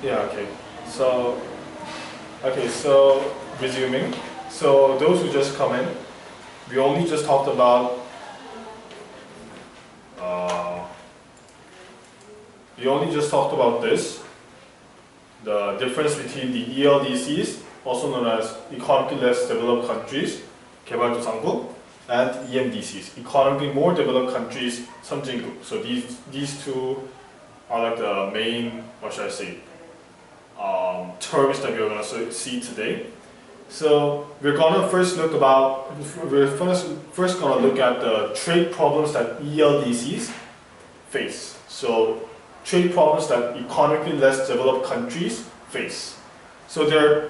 Yeah, okay. So, so resuming. So those who just come in, we only just talked about this, the difference between the ELDCs, also known as economically less developed countries, 개발도상국, and EMDCs, economically more developed countries, 선진국. So these two are like the main, what should I say, terms that we're going to see today. So we're going to first look at the trade problems that ELDCs face. So trade problems that economically less developed countries face. So there are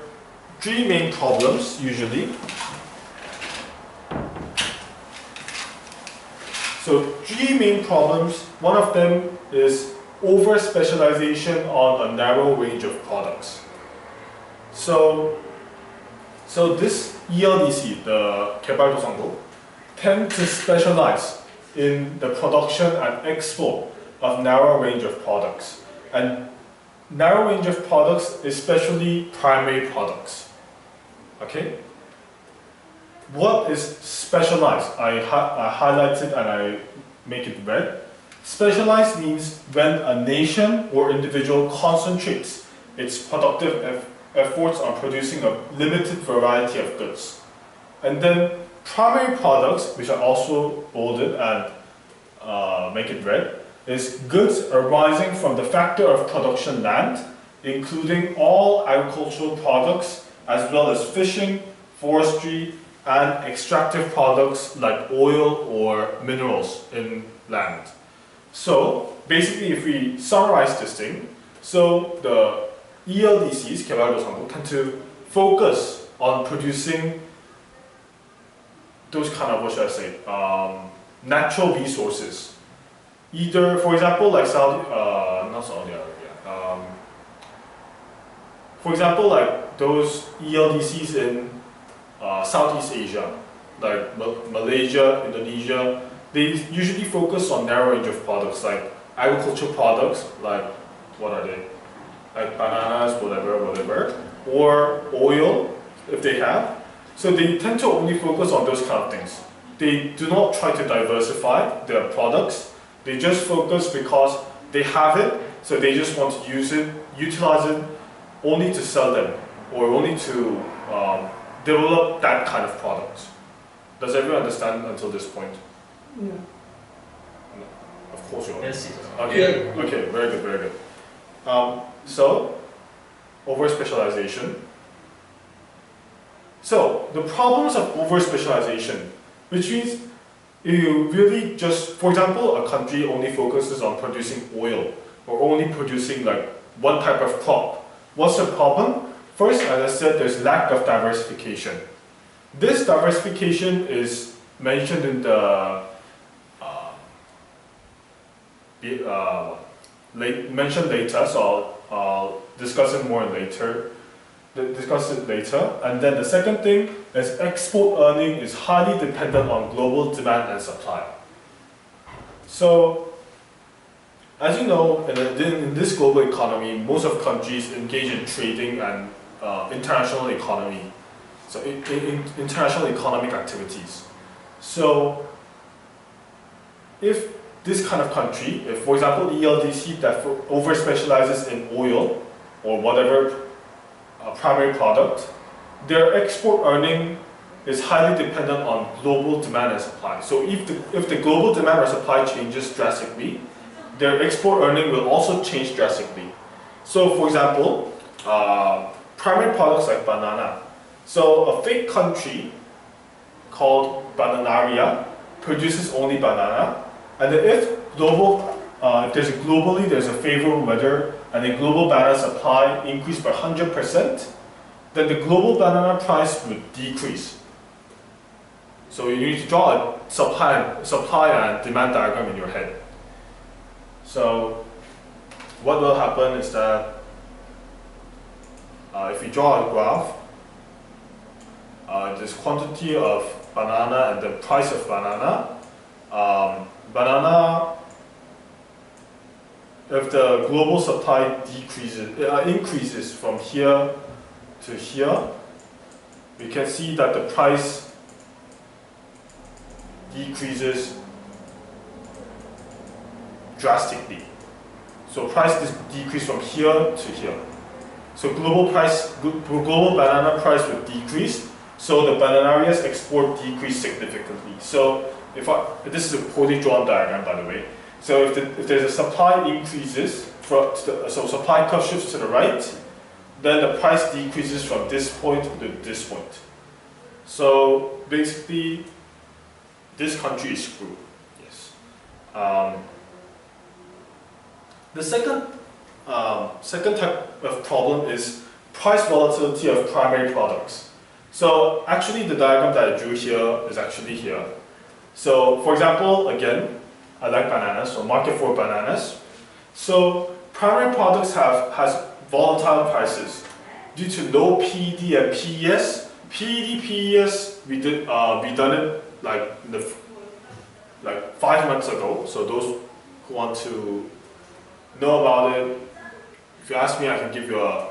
three main problems usually. So three main problems. One of them is over-specialization on a narrow range of products. So this ELDC, the 개발도상국, tend to specialize in the production and export of narrow range of products. And narrow range of products, especially primary products. Okay? What is specialized? I highlight it and I make it red. Specialized means when a nation or individual concentrates its productive efforts on producing a limited variety of goods. And then primary products, which are also bolded and make it red, is goods arising from the factor of production land, including all agricultural products, as well as fishing, forestry, and extractive products like oil or minerals in land. So basically, if we summarize this thing, so the ELDCs, 개발도상국, tend to focus on producing those kind of, what should I say, natural resources. Either, for example, like not Saudi Arabia. For example, like those ELDCs in Southeast Asia, like Malaysia, Indonesia, they usually focus on narrow range of products, like agricultural products, like what are they? Like bananas, whatever, or oil, if they have. So they tend to only focus on those kind of things. They do not try to diversify their products. They just focus because they have it, so they just want to utilize it only to sell them, or only to develop that kind of product. Does everyone understand until this point? Yeah. No. Of course you are. Yes. Okay, okay, very good, very good. So, over-specialization. So, the problems of over-specialization, which means you really just, for example, a country only focuses on producing oil, or only producing like one type of crop. What's the problem? First, as I said, there's lack of diversification. This diversification is mentioned in the mentioned later, so I'll discuss it more later. And then the second thing is export earning is highly dependent on global demand and supply. So, as you know, in this global economy, most of countries engage in trading and international economy, so in international economic activities. So, if this kind of country, if for example ELDC that over-specializes in oil or whatever primary product, their export earning is highly dependent on global demand and supply. So if the global demand or supply changes drastically, their export earning will also change drastically. So for example, primary products like banana. So a fake country called Bananaria produces only banana, and if there's a favorable weather and the global banana supply increased by 100%, then the global banana price would decrease. So you need to draw a supply and demand diagram in your head. So what will happen is that if you draw a graph, this quantity of banana and the price of banana, banana if the global supply increases from here to here, we can see that the price decreases drastically. So price decrease from here to here. So global banana price would decrease. So the Bananarias export decrease significantly. So this is a poorly drawn diagram, by the way. So if there's a supply increases, so supply curve shifts to the right, then the price decreases from this point to this point. So basically, this country is screwed. Yes. The second type of problem is price volatility of primary products. So actually, the diagram that I drew here is actually here. So for example, again, I like bananas, so market for bananas. So primary products has volatile prices due to low PED and PES. PED, PES, we done it like 5 months ago. So those who want to know about it, if you ask me, I can give you a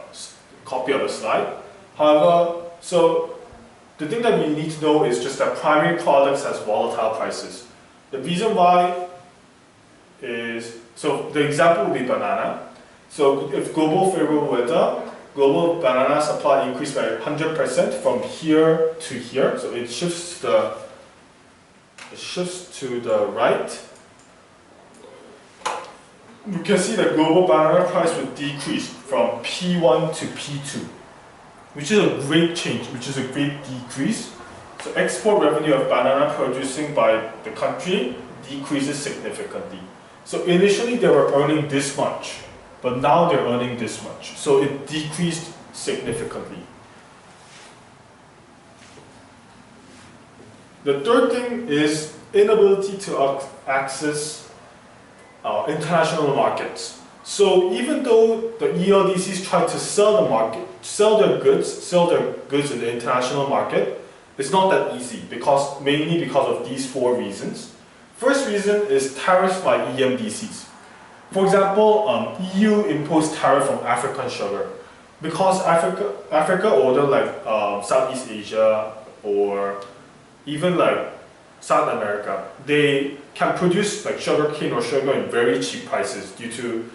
copy of the slide. However, so the thing that we need to know is just that primary products has volatile prices. The reason why is, so the example would be banana. So if global favorable weather, global banana supply increased by 100% from here to here. So it shifts to the right. You can see that global banana price would decrease from P1 to P2, which is a great change, which is a great decrease. So export revenue of banana producing by the country decreases significantly. So initially they were earning this much, but now they're earning this much. So it decreased significantly. The third thing is inability to access international markets. So even though the ELDCs try to sell their goods in the international market, it's not that easy mainly because of these 4 reasons. First reason is tariffs by EMDCs. For example, EU imposed tariff on African sugar because Africa or Southeast Asia or even like South America, they can produce like sugarcane or sugar in very cheap prices due to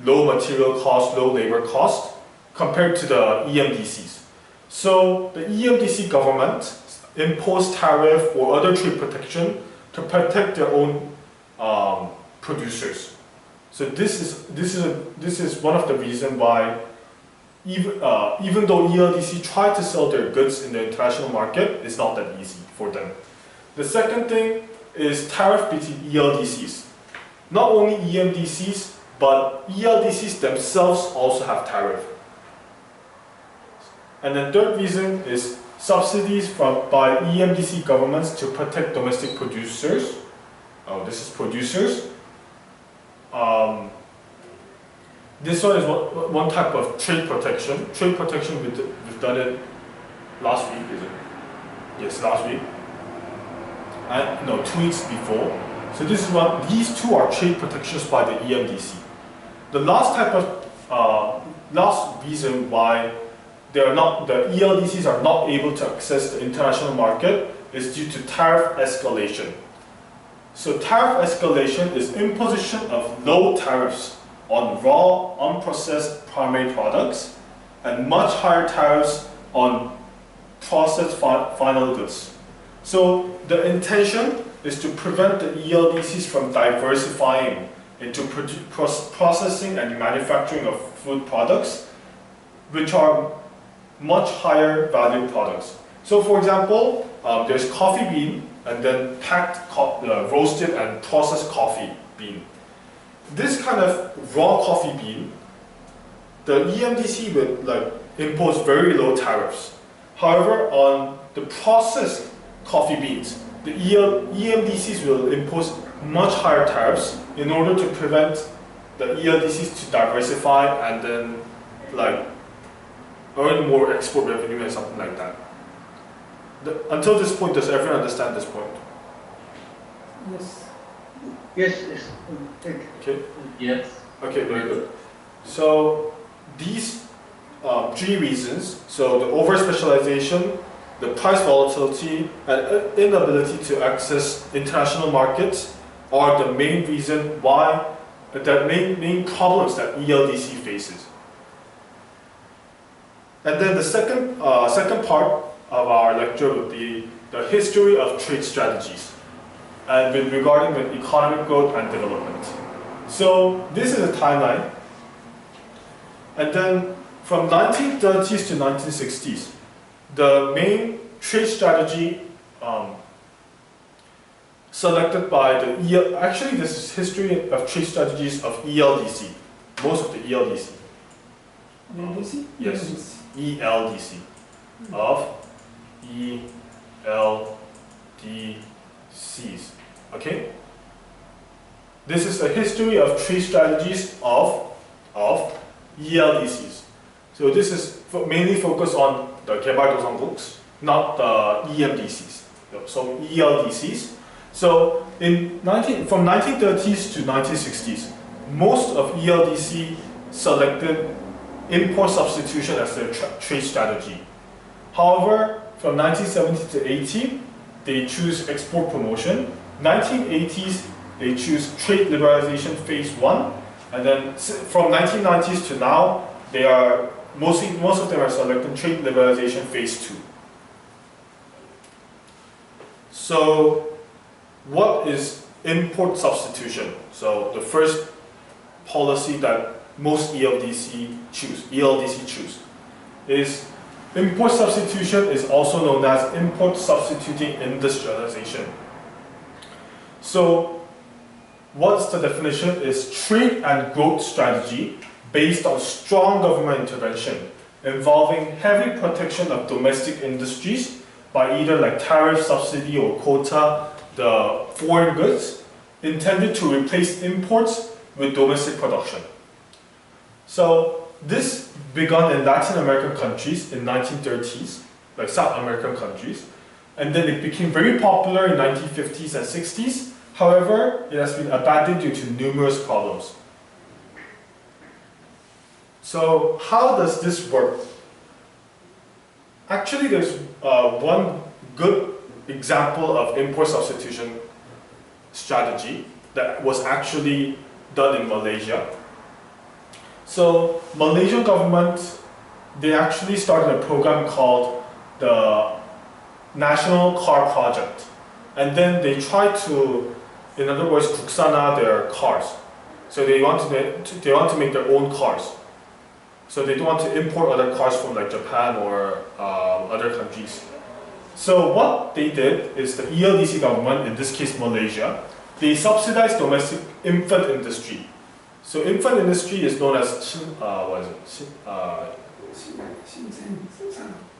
low material cost, low labor cost compared to the EMDCs. So the EMDC government imposed tariff or other trade protection to protect their own producers. So this is one of the reasons why even though ELDC try to sell their goods in the international market, it's not that easy for them. The second thing is tariff between ELDCs. Not only EMDCs, but ELDCs themselves also have tariff. And the third reason is subsidies by EMDC governments to protect domestic producers. Oh, this is producers. This one is one type of trade protection. Trade protection, we've done it last week, is it? Yes, last week. And no, 2 weeks before. So this is these two are trade protections by the EMDC. The last type of last reason why the ELDCs are not able to access the international market is due to tariff escalation. So tariff escalation is imposition of low tariffs on raw, unprocessed primary products and much higher tariffs on processed final goods. So the intention is to prevent the ELDCs from diversifying into processing and manufacturing of food products, which are much higher value products. So for example, there's coffee bean and then packed roasted and processed coffee bean. This kind of raw coffee bean, the EMDC would impose very low tariffs. However, on the processed coffee beans, the EMDCs will impose much higher tariffs in order to prevent the ELDCs to diversify and then earn more export revenue and something like that. Until this point, does everyone understand this point? Yes. Yes, yes. Okay. Yes. Okay, very good. So these three reasons, so the over-specialization, the price volatility, and inability to access international markets are the main reason why, the main problems that ELDC faces. And then the second part of our lecture would be the history of trade strategies, and regarding the economic growth and development. So this is a timeline, and then from 1930s to 1960s, the main trade strategy selected by the actually this is history of trade strategies of ELDC, most of the ELDC. ELDC? Yes, ELDC, of ELDCs, okay? This is a history of trade strategies of ELDCs. So this is mainly focused on the 개발도상국s, not the EMDCs. So ELDCs. So from 1930s to 1960s, most of ELDC selected import substitution as their trade strategy. However, from 1970 to 80, they choose export promotion. 1980s, they choose trade liberalization phase 1. And then from 1990s to now, they are most of them are selecting trade liberalization phase 2. So what is import substitution? So the first policy that most ELDC choose is import substitution, is also known as import substituting industrialization. So what's the definition? Is trade and growth strategy based on strong government intervention involving heavy protection of domestic industries by either like tariff, subsidy, or quota the foreign goods, intended to replace imports with domestic production. So this began in Latin American countries in 1930s, like South American countries, and then it became very popular in 1950s and 60s. However, it has been abandoned due to numerous problems. So how does this work? Actually, there's one good example of import substitution strategy that was actually done in Malaysia. So Malaysian government, they actually started a program called the National Car Project. And then they tried to, in other words, kuksana their cars. So they want to make their own cars. So they don't want to import other cars from like Japan or other countries. So what they did is the ELDC government, in this case Malaysia, they subsidized domestic infant industry. So infant industry is known as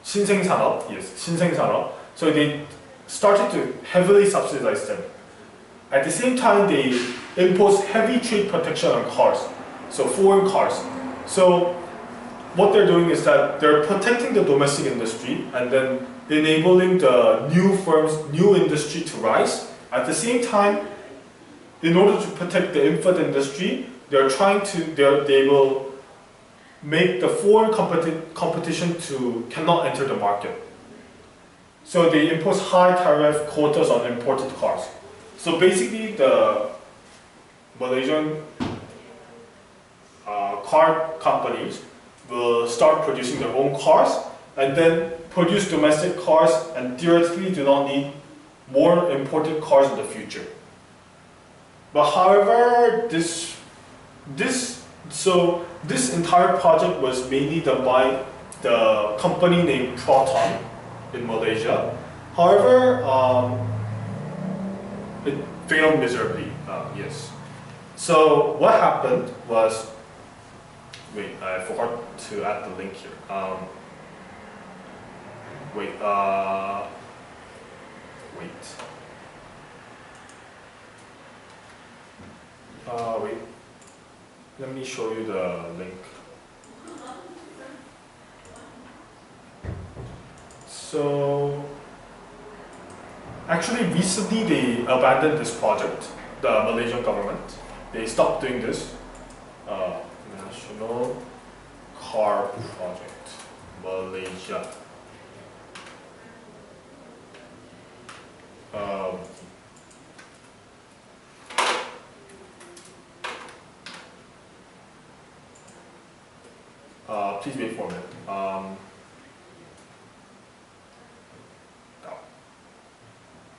신생산업. Yes, 신생산업. So they started to heavily subsidize them. At the same time, they imposed heavy trade protection on cars, so foreign cars. So what they're doing is that they're protecting the domestic industry and then enabling the new firms, new industry to rise. At the same time, in order to protect the infant industry, they will make the foreign competition cannot enter the market. So they impose high tariff quotas on imported cars. So basically, the Malaysian car companies will start producing their own cars and then produce domestic cars, and theoretically do not need more imported cars in the future. But however, this entire project was mainly done by the company named Proton in Malaysia. However, it failed miserably. Yes. So what happened was, wait, I forgot to add the link here. Wait. Wait. Let me show you the link. So, actually recently they abandoned this project the Malaysian government, they stopped doing this. National Car Project, Malaysia. Please wait for a minute.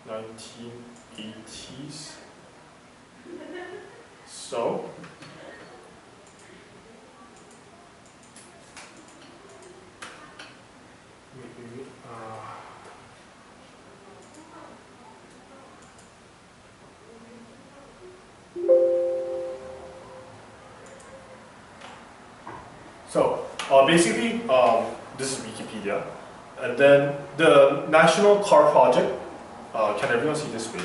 1980s. So, basically, this is Wikipedia, and then the National Car Project. Can everyone see this way?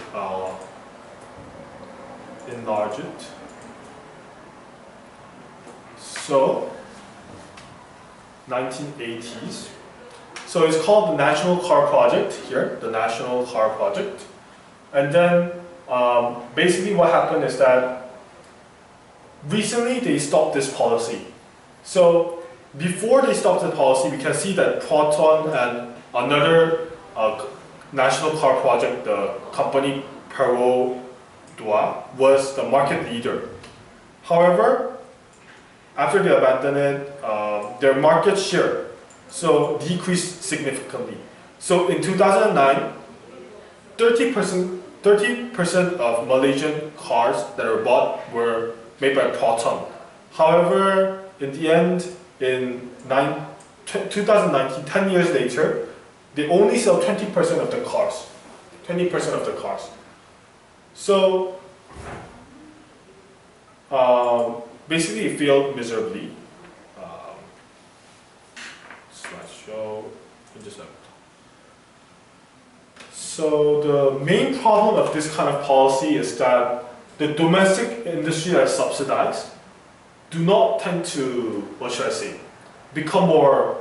Enlarge it. So, 1980s. So it's called the National Car Project here, the National Car Project. And then basically what happened is that recently they stopped this policy. So before they stopped the policy, we can see that Proton and another National Car Project, the company Pero Dua, was the market leader. However, after they abandoned it, their market share decreased significantly. So in 2009, 30% of Malaysian cars that were bought were made by Proton. However, in the end, in 2019, 10 years later, they only sell 20% of the cars. 20% of the cars. So basically, it failed miserably. Slideshow. So the main problem of this kind of policy is that the domestic industry that is subsidized do not tend to, what should I say, become more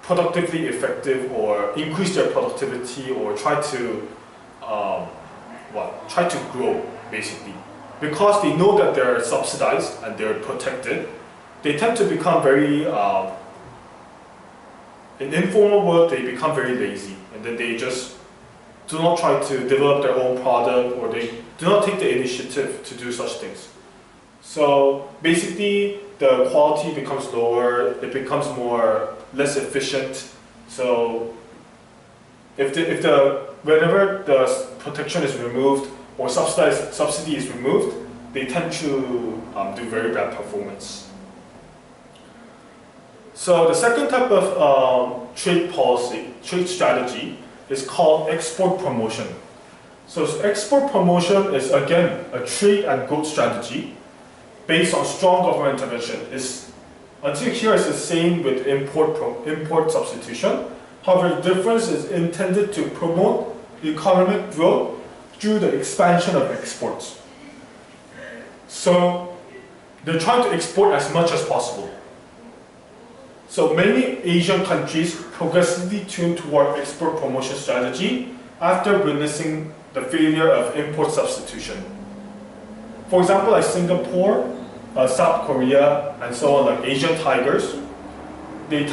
productively effective or increase their productivity or try to grow basically. Because they know that they're subsidized and they're protected, they tend to become very, in informal world, they become very lazy, and then they just do not try to develop their own product, or they do not take the initiative to do such things. So basically, the quality becomes lower, it becomes less efficient. So whenever the protection is removed or subsidy is removed, they tend to do very bad performance. So the second type of trade strategy is called export promotion. So export promotion is again a trade and growth strategy based on strong government intervention. Until here it's the same with import substitution. However, the difference is intended to promote economic growth through the expansion of exports. So they're trying to export as much as possible. So many Asian countries progressively tune toward export promotion strategy after witnessing the failure of import substitution. For example, like Singapore, South Korea, and so on, like Asian tigers, they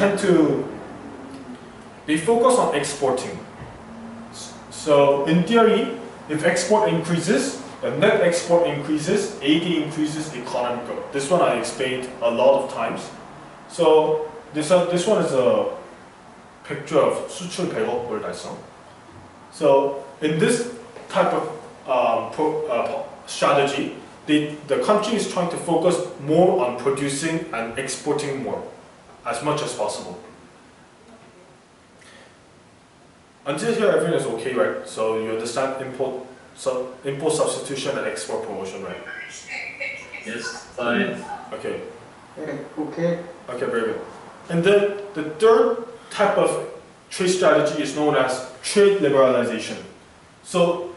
focus on exporting. So in theory, if export increases, the net export increases, AD increases, economic growth. This one I explained a lot of times. So this one is a picture of 수출 100억불 달성. So in this type of strategy, the country is trying to focus more on producing and exporting more, as much as possible. Until here, everything is okay, right? So you understand import substitution and export promotion, right? Yes, fine. Okay. Okay. Okay, very good. And then the third type of trade strategy is known as trade liberalization. So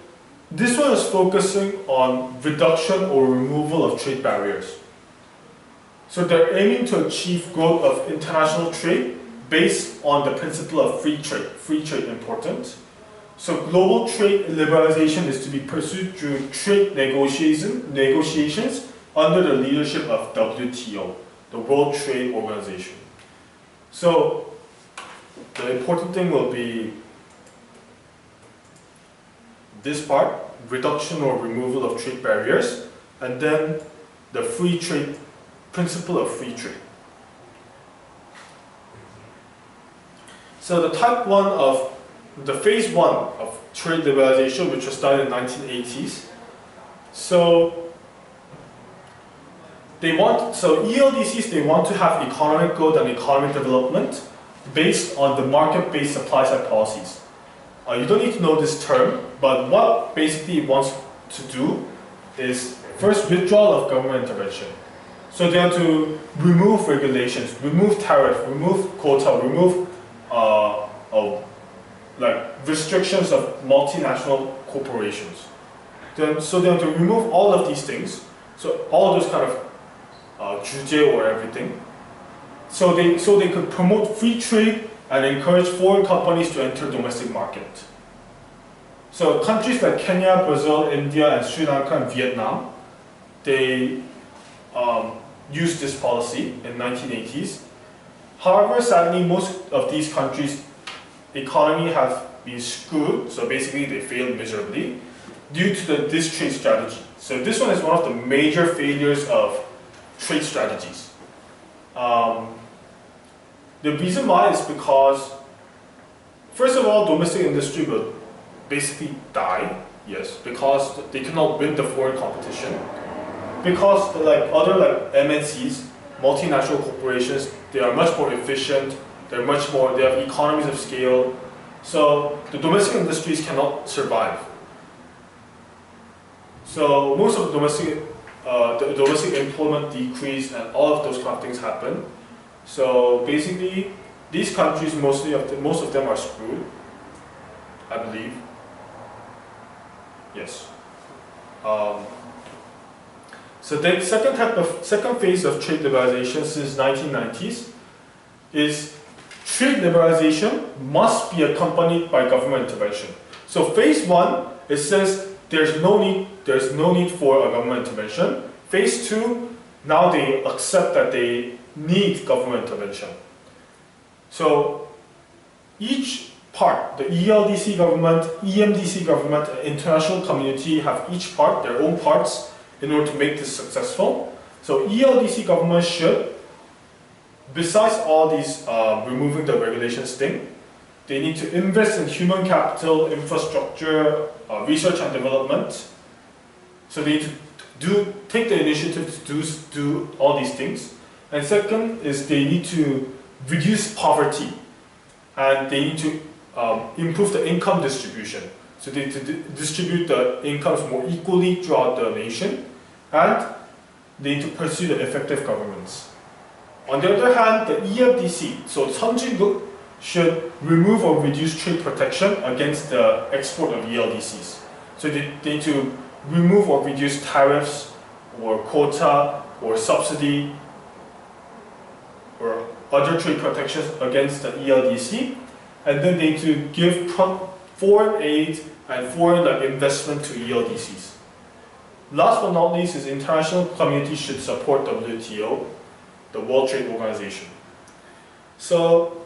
this one is focusing on reduction or removal of trade barriers. So they're aiming to achieve growth of international trade based on the principle of free trade important. So global trade liberalization is to be pursued through trade negotiations under the leadership of WTO, the World Trade Organization. So the important thing will be this part, reduction or removal of trade barriers, and then the free trade, principle of free trade. So the type 1 of, the phase 1 of trade liberalization, which was started in the 1980s. So ELDCs, they want to have economic growth and economic development based on the market-based supply-side policies. You don't need to know this term, but what basically it wants to do is first withdrawal of government intervention. So they want to remove regulations, remove tariff, remove quota, remove restrictions of multinational corporations. So they want to remove all of these things. So all those kind of 규제 or everything. So they could promote free trade and encourage foreign companies to enter domestic market. So countries like Kenya, Brazil, India, and Sri Lanka and Vietnam, they used this policy in 1980s. However, sadly, most of these countries' economy has been screwed, so basically they failed miserably due to this trade strategy. So this one is one of the major failures of trade strategies. The reason why is because, first of all, domestic industry will basically die, yes, because they cannot win the foreign competition. Because other MNCs, multinational corporations, they are much more efficient, they have economies of scale, so the domestic industries cannot survive. So most of the domestic employment decrease and all of those kind of things happen. So basically, these countries, most of them are screwed, I believe. Yes. So the second phase of trade liberalization since 1990s is trade liberalization must be accompanied by government intervention. So phase 1, it says there's no need for a government intervention. Phase 2, now they accept that they need government intervention. So each part, the ELDC government, EMDC government, and international community have each part, their own parts, in order to make this successful. So ELDC government should, besides all these removing the regulations thing, they need to invest in human capital, infrastructure, research and development. So they need to take the initiative to do all these things. And second is they need to reduce poverty, and they need to improve the income distribution. So they need to distribute the incomes more equally throughout the nation, and they need to pursue the effective governments. On the other hand, the ELDC, so Sunjin should remove or reduce trade protection against the export of ELDCs. So they need to remove or reduce tariffs or quota or subsidy or other trade protections against the ELDC, and then they need to give foreign aid and foreign investment to ELDCs. Last but not least is international community should support WTO, the World Trade Organization. So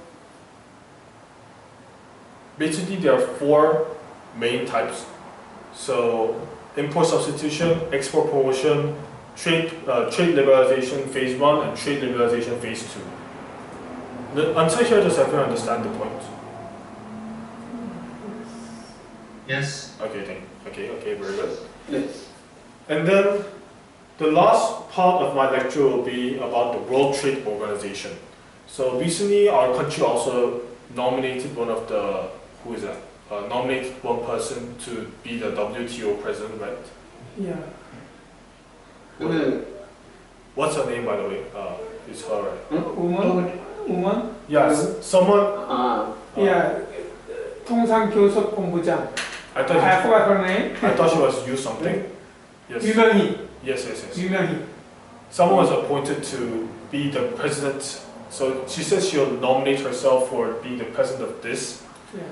basically there are 4 main types. So import substitution, export promotion, trade liberalization phase 1, and trade liberalization phase 2. Until here, does everyone understand the point? Yes. Okay, okay, very good. Yes. And then the last part of my lecture will be about the World Trade Organization. So recently our country also nominated nominated one person to be the WTO president, right? Yeah. What's her name, by the way? It's her, right? Woman? Yes, someone. Yeah. 통상교섭본부장. I I forgot her name. thought she was you something. Yes. 유명희. Yes. 유명희. Someone was appointed to be the president. So she says she'll nominate herself for being the president of this. Yeah.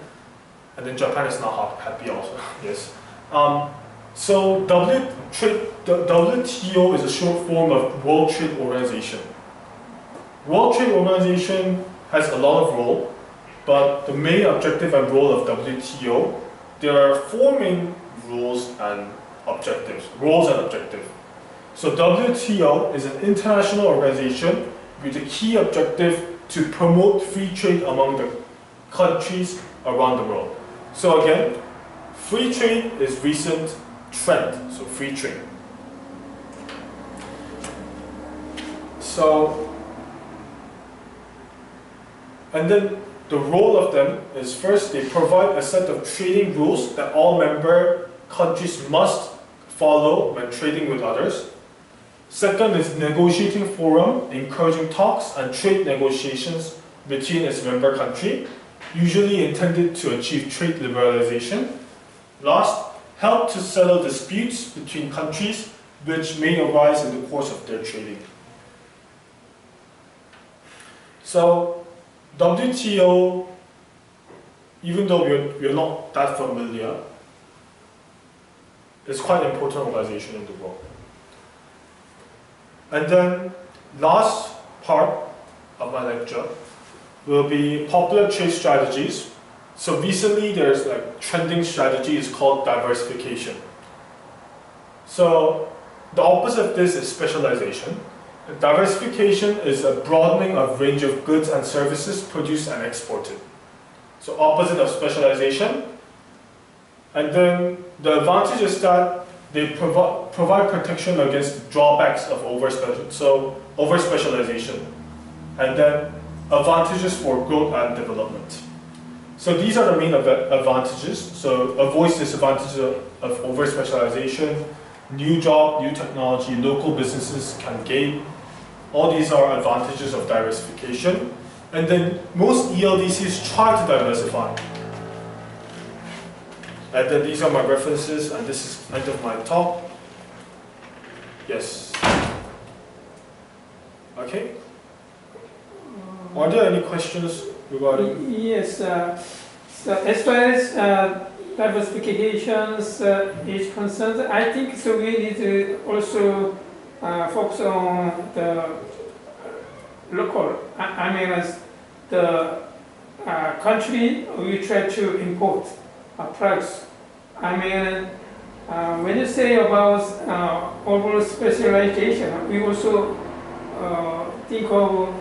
and then Japan is not happy also. Yes. So the WTO is a short form of World Trade Organization. World Trade Organization has a lot of role, but the main objective and role of WTO, there are four main roles and objectives. So WTO is an international organization with a key objective to promote free trade among the countries around the world. So again, free trade is recent trend, so free trade. So, and then the role of them is first they provide a set of trading rules that all member countries must follow when trading with others. Second is negotiating forum, encouraging talks and trade negotiations between its member country, usually intended to achieve trade liberalization. Last, help to settle disputes between countries which may arise in the course of their trading. So, WTO, even though we're not that familiar, is quite an important organization in the world. And then, last part of my lecture will be popular trade strategies. So recently there's like trending strategy is called diversification. So the opposite of this is specialization. Diversification is a broadening of range of goods and services produced and exported. So opposite of specialization. And then the advantage is that they provide protection against drawbacks of overspecialization. And then advantages for growth and development. So these are the main advantages. So avoids disadvantages of over-specialization, new job, new technology, local businesses can gain. All these are advantages of diversification. And then most ELDCs try to diversify. And then these are my references, and this is end of my talk. Yes. Okay. Are there any questions regarding? Yes. So as far as diversifications is concerned, I think so we need to also focus on the local. I mean, as the country we try to import products. I mean, when you say about overall specialization, we also think of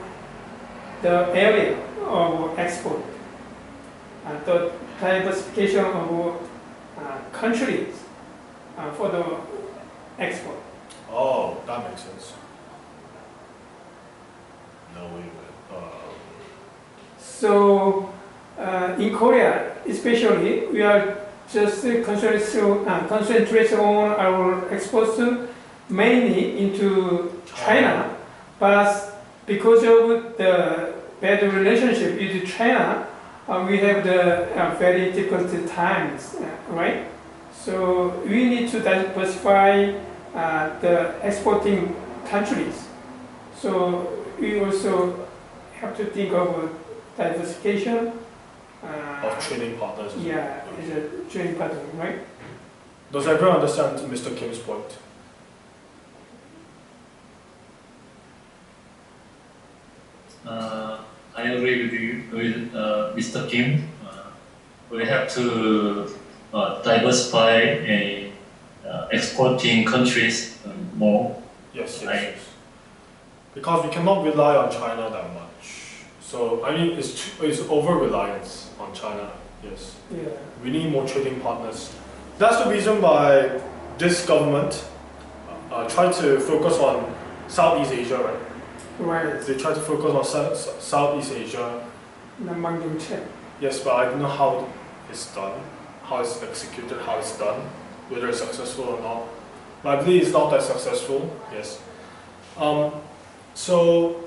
the area of export, the diversification of countries for the export. Oh, that makes sense. No, wait. So in Korea, especially, we are just concentrate on our exports mainly into China, but because of the bad relationship with China, we have the very difficult times, right? So we need to diversify the exporting countries. So we also have to think of diversification. Of trading partners. Yeah, it's a trading partner, right? Does everyone understand Mr. Kim's point? I agree with you, with Mr. Kim. We have to diversify exporting countries more. Yes, yes, Right. yes. Because we cannot rely on China that much. So, I mean, it's over-reliance on China, yes. Yeah. We need more trading partners. That's the reason why this government tried to focus on Southeast Asia, right? Right. They try to focus on Southeast Asia. Yes, but I don't know how it's done, how it's executed, how it's done, whether it's successful or not. But I believe it's not that successful, yes. So,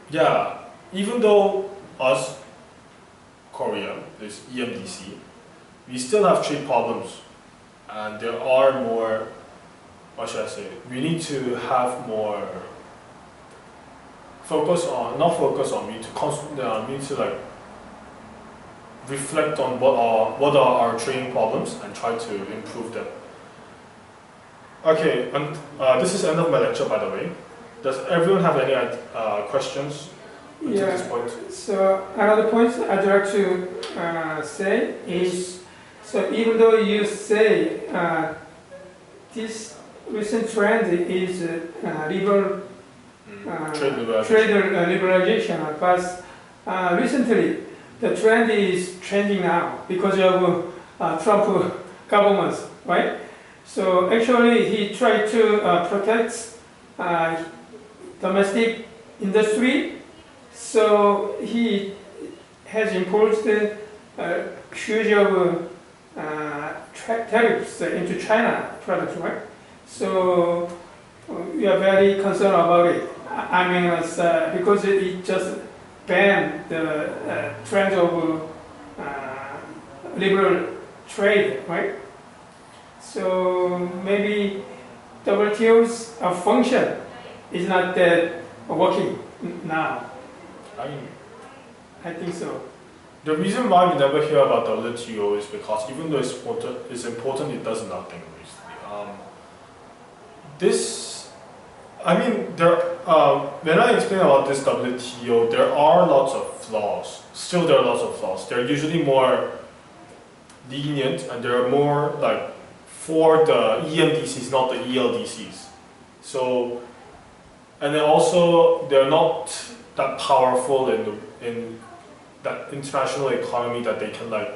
yeah, even though us, Korea, is ELDC, we still have trade problems. And there are more, what should I say, we need to have more focus on, not focus on, we need to like reflect on what are our training problems and try to improve them. Okay, and this is the end of my lecture, by the way. Does everyone have any questions until this point? So another point I'd like to say is, so even though you say this recent trend is Trade liberalization, but recently the trend is changing now because of Trump government, right? So actually he tried to protect domestic industry, so he has imposed huge of tariffs into China products, right? So we are very concerned about it. I mean, because it just banned the trend of liberal trade, right? So maybe WTO's function is not that working now. I think so. The reason why we never hear about WTO is because even though it's important, it does nothing recently. When I explain about this WTO, there are lots of flaws. Still, there are lots of flaws. They're usually more lenient and they're more like for the EMDCs, not the ELDCs. So, and then also they're not that powerful in that international economy that they can like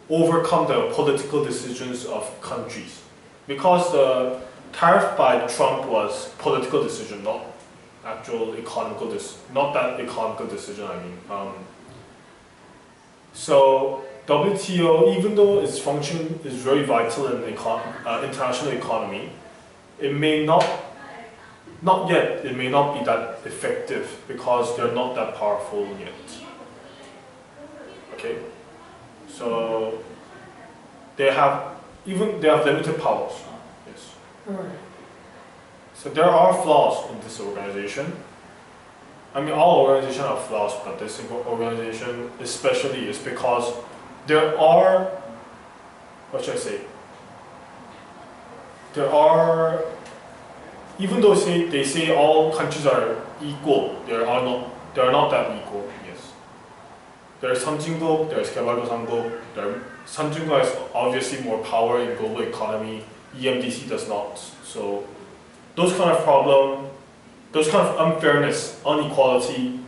overcome the political decisions of countries. Because the tariff by Trump was political decision, not actual economical not that economical decision. So WTO, even though its function is very vital in the international economy, it may not be that effective because they're not that powerful yet. Okay, so they have limited powers. Yes. Alright. So there are flaws in this organization. I mean, all organizations have flaws, but this organization especially is because there are, what should I say? There are, even though they say all countries are equal, they are not that equal. Yes. There's 선진국, there's 개발도상국. 선진국 has obviously more power in global economy. EMDC does not. So those kind of problem, those kind of unfairness, inequality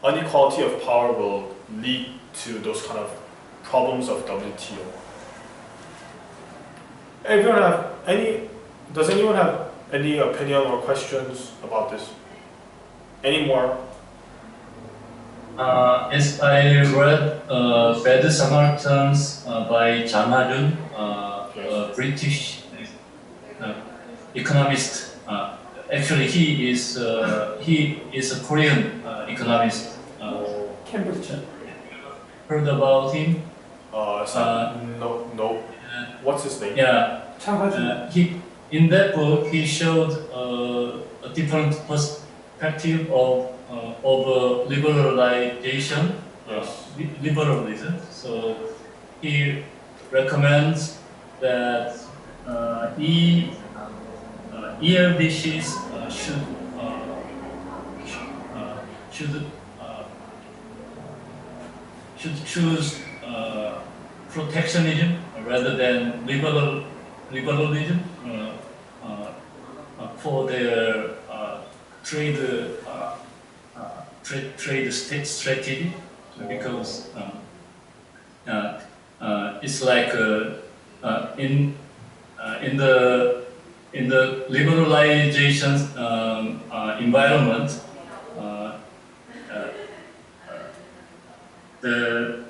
of power will lead to those kind of problems of WTO. Does anyone have any opinion or questions about this? Any more? As I read Bad Samaritans by Jamarun, a British economist. Actually, he is a Korean economist. Cambridge. Heard about him? No. What's his name? Yeah. Changhaju. In that book, he showed a different perspective of liberalization, liberalism. So he recommends that ELDCs should choose protectionism rather than liberalism for their trade strategy, because it's like in the liberalization environment, the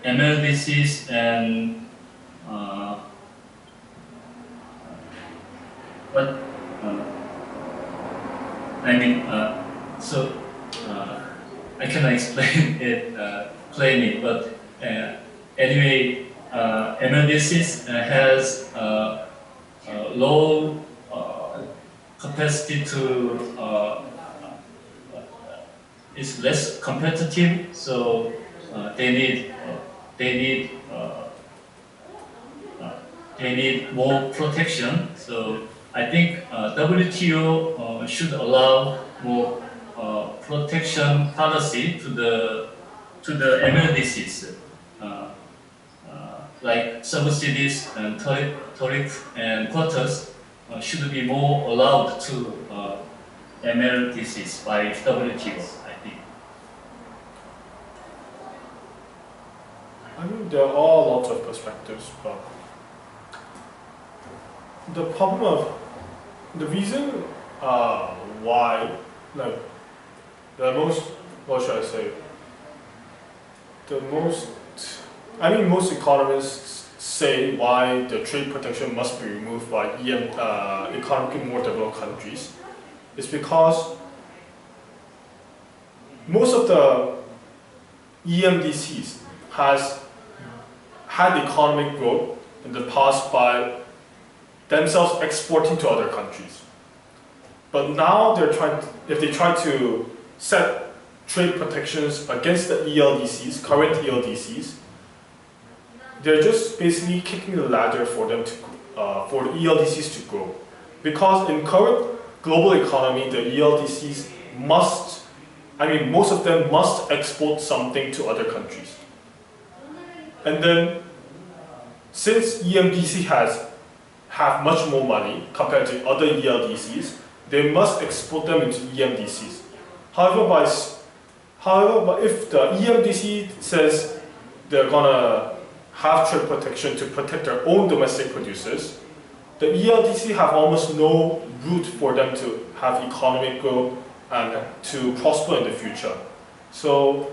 MLDCs and I cannot explain it plainly, but anyway, MLDCs has low capacity to is less competitive, so they need they need more protection. So I think WTO should allow more protection policy to the MLDCs, like subsidies and tariff and quotas should be more allowed to MLDCs by WTO, I think. I mean, there are lots of perspectives, but the problem of the reason why, like, the most, what should I say? Most economists say why the trade protection must be removed by economically more developed countries is because most of the EMDCs has had economic growth in the past by themselves exporting to other countries. But now if they try to set trade protections against the ELDCs, current ELDCs, they're just basically kicking the ladder for them to, for the ELDCs to grow. Because in current global economy, the ELDCs most of them must export something to other countries. And then, since EMDC have much more money compared to other ELDCs, they must export them into EMDCs. However, if the EMDC says they're gonna have trade protection to protect their own domestic producers, the ELDC have almost no route for them to have economic growth and to prosper in the future. So,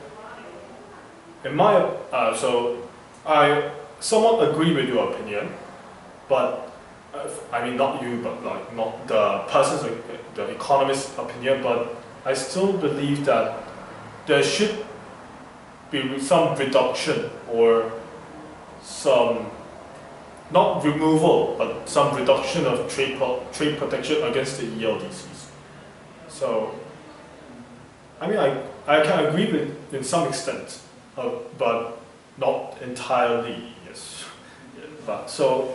I somewhat agree with your opinion, but not you, but like not the the economist's opinion, but I still believe that there should be some reduction or some, not removal, but some reduction of trade protection against the ELDCs. So, I can agree with in some extent, but not entirely, yes. Yeah, but so,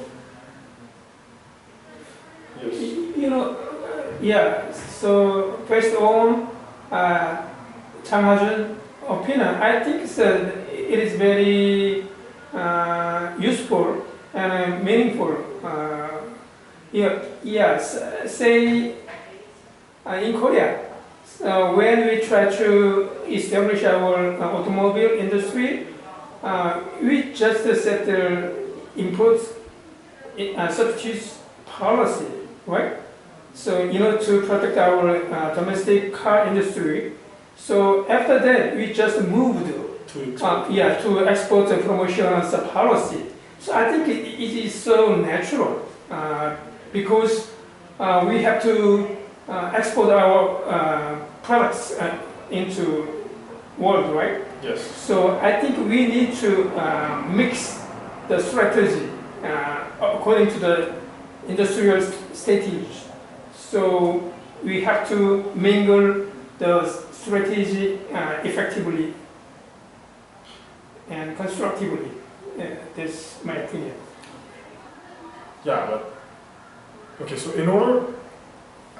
yes. You know, yeah, so based on Chang Ha-jun opinion, I think it is very useful and meaningful. Say in Korea, when we try to establish our automobile industry, we just set the import substitutes policy, right? So, to protect our domestic car industry. So after that, we just moved to export promotion policy. So I think it is so natural because we have to export our products into world, right? Yes. So I think we need to mix the strategy according to the industrial stage. So we have to mingle the strategy effectively and constructively. That's my opinion. Yeah, but okay. So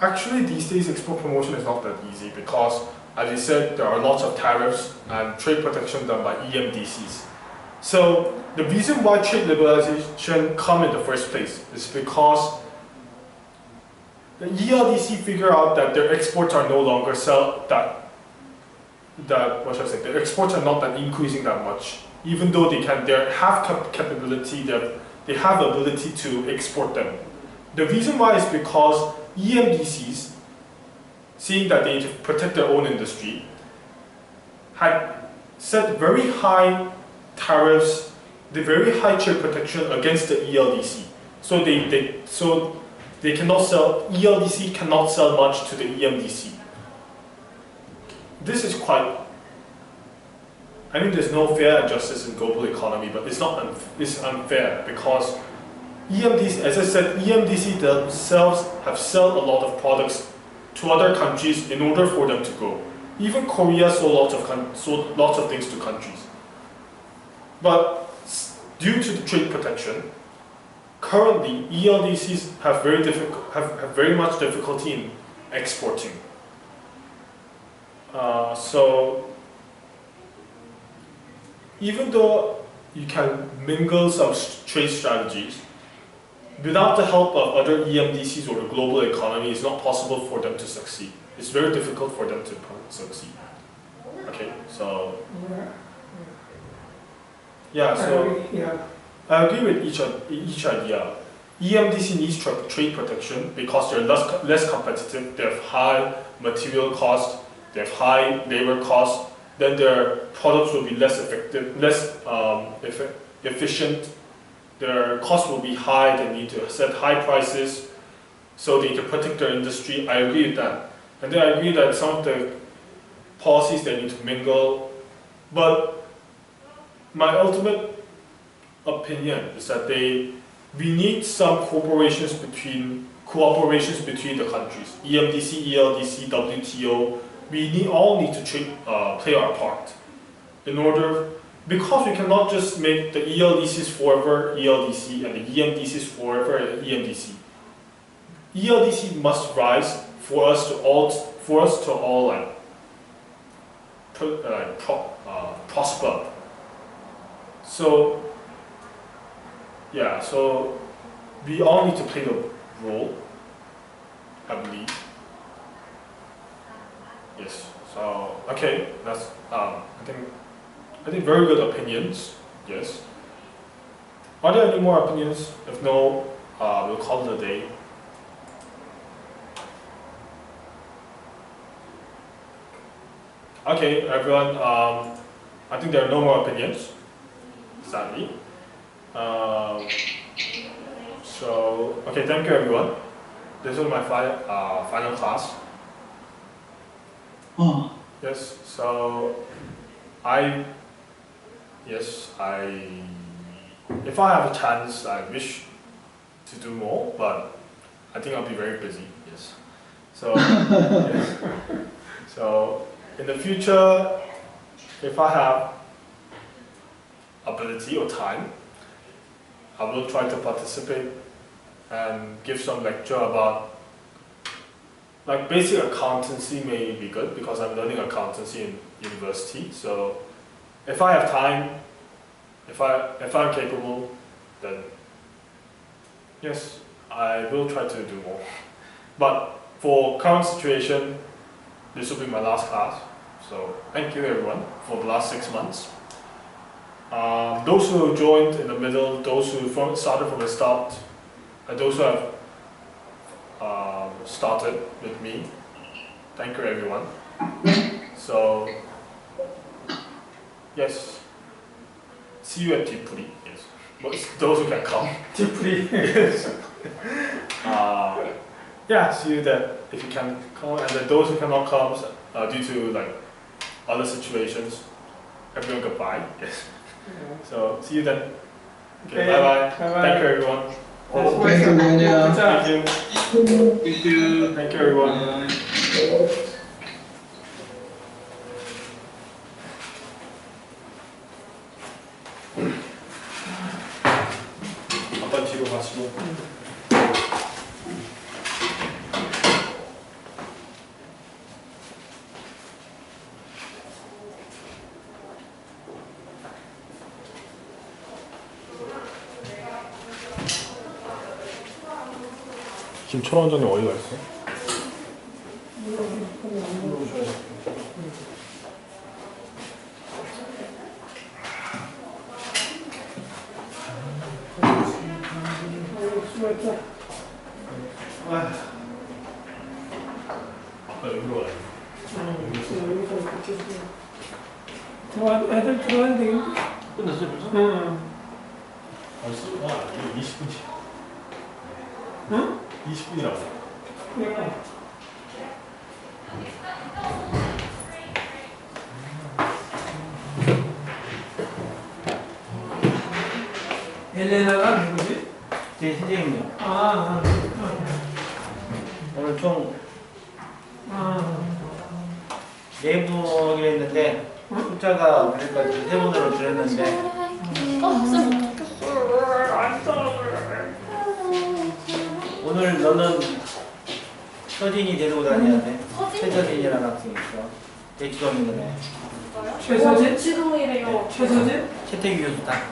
actually these days export promotion is not that easy because, as you said, there are lots of tariffs and trade protection done by EMDCs. So the reason why trade liberalization come in the first place is because the ELDC figure out that their exports are no longer their exports are not that increasing that much, even though they have capability, they have ability to export them. The reason why is because EMDCs, seeing that they need to protect their own industry, had set very high tariffs, the very high trade protection against the ELDC. So they cannot sell, ELDC cannot sell much to the EMDC. This is there's no fair and justice in global economy, but it's unfair because EMDC, as I said, EMDC themselves have sold a lot of products to other countries in order for them to grow. Even Korea sold lots of things to countries. but due to the trade protection, currently ELDCs have very much difficulty in exporting. So even though you can mingle some trade strategies, without the help of other EMDCs or the global economy, it's not possible for them to succeed. It's very difficult for them to succeed. Okay, so yeah, so I agree with each idea. EMDC needs trade protection because they're less competitive. They have high material cost. They have high labor cost. Then their products will be less effective, less efficient. Their costs will be high. They need to set high prices, so they need to protect their industry. I agree with that. And then I agree that some of the policies they need to mingle. But my ultimate opinion is that we need some cooperations between the countries. EMDC, ELDC, WTO. We all need to play our part in order, because we cannot just make the ELDCs forever ELDC and the EMDCs forever EMDC. ELDC must rise for us to all prosper. So yeah, so we all need to play the role, I believe. Yes. So okay, that's I think very good opinions. Yes. Are there any more opinions? If no, we'll call it a day. Okay, everyone. I think there are no more opinions, sadly. So okay, thank you, everyone. This was my final class. Oh. Yes. So if I have a chance, I wish to do more, but I think I'll be very busy. Yes. So yes. So in the future, if I have ability or time, I will try to participate and give some lecture about, like, basic accountancy may be good because I'm learning accountancy in university. So if I have time, if I'm capable, then yes, I will try to do more. But for current situation, this will be my last class. So thank you, everyone, for the last 6 months. Those who joined in the middle, those who started from the start, and those who have started with me, thank you, everyone. So yes, see you at Tipuri. Yes, but those who can come. Tipuri. Yes. Yeah, see you there if you can come, and then those who cannot come due to like other situations, everyone goodbye. Yes. So see you then. Okay, bye bye. Thank you, everyone. Thank you, Daniel. Thank you. Thank you. Thank you, everyone. 아빠 뒤로 가시고. 지금 천원 원장님 어디 가 있어? 아빠 여기로 와요. 애들 들어왔는데 끝났어요 벌써? 응. 벌써? 이거 20분이야. 응? 20분이라고. 그러니까. 엘레나가 누구지? 제 선생님이요. 오늘 총 내부 하기로 했는데 숫자가 그래가지고 3번으로 줄였는데 오늘 너는 서진이 데리고 다녀야 돼. 최서진이라는 학생이 있어. 대치동 있는 애. 최서진? 지동이래요. 최서진? 최태규 교수 딱.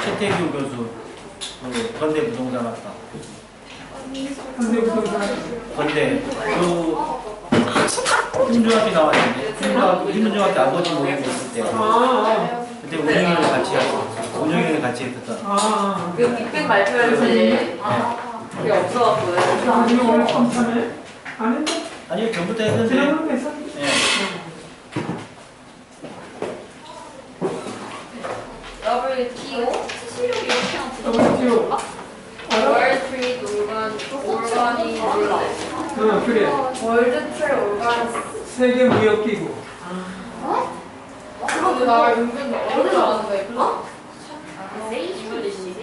최태규 교수. 그 건대 부동산 학과. 건대. 그 힘중학교 나왔는데 힘중학교 아버지 모임 있을 때 그때 운영위를 같이 했어. 운영위를 같이 했었던. 그 빅뱅 발표했는데 그게 없어갖고요. 아니 오늘 컴퓨터네? 안 했어? 아니요 전부터 했는데. 지난번에 했어? 예. WTO? 실력이 이렇게 WTO. 월드 트레이드 올가니 몰라. 그래. 월드 트레이드 올가니. 세계 무역기구. 그거 나 은근 어려운 줄 알았는데. 어? 잉글리시.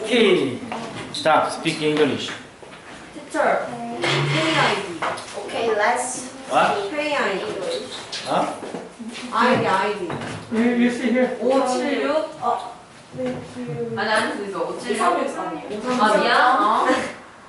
K. Stop. Speak English. Teacher. KID. Okay, let's. What? KID. 어? ID. You see here. 576? 아니, 아닐 수 있어. 576. 아, 미안.